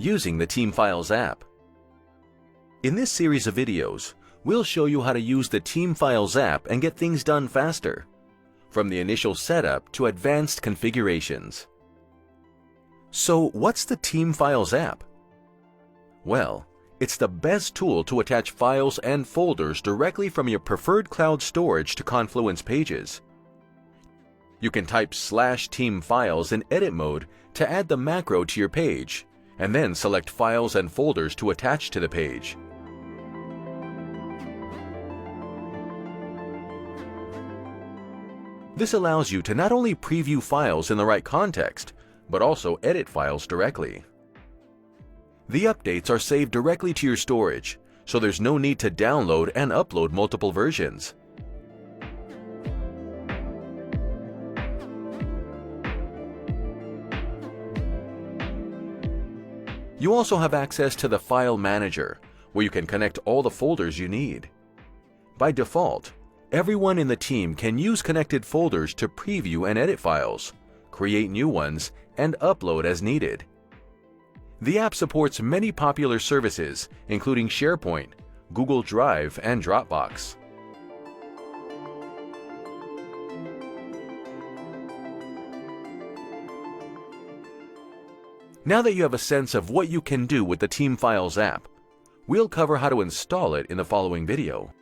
using the Team Files app. In this series of videos, we'll show you how to use the Team Files app and get things done faster, from the initial setup to advanced configurations. So what's the Team Files app? Well, it's the best tool to attach files and folders directly from your preferred cloud storage to Confluence pages. You can type /team files in edit mode to add the macro to your page, and then select files and folders to attach to the page. This allows you to not only preview files in the right context, but also edit files directly. The updates are saved directly to your storage, so there's no need to download and upload multiple versions. You also have access to the File Manager, where you can connect all the folders you need. By default, everyone in the team can use connected folders to preview and edit files, create new ones, and upload as needed. The app supports many popular services, including SharePoint, Google Drive, and Dropbox. Now that you have a sense of what you can do with the Team Files app, we'll cover how to install it in the following video.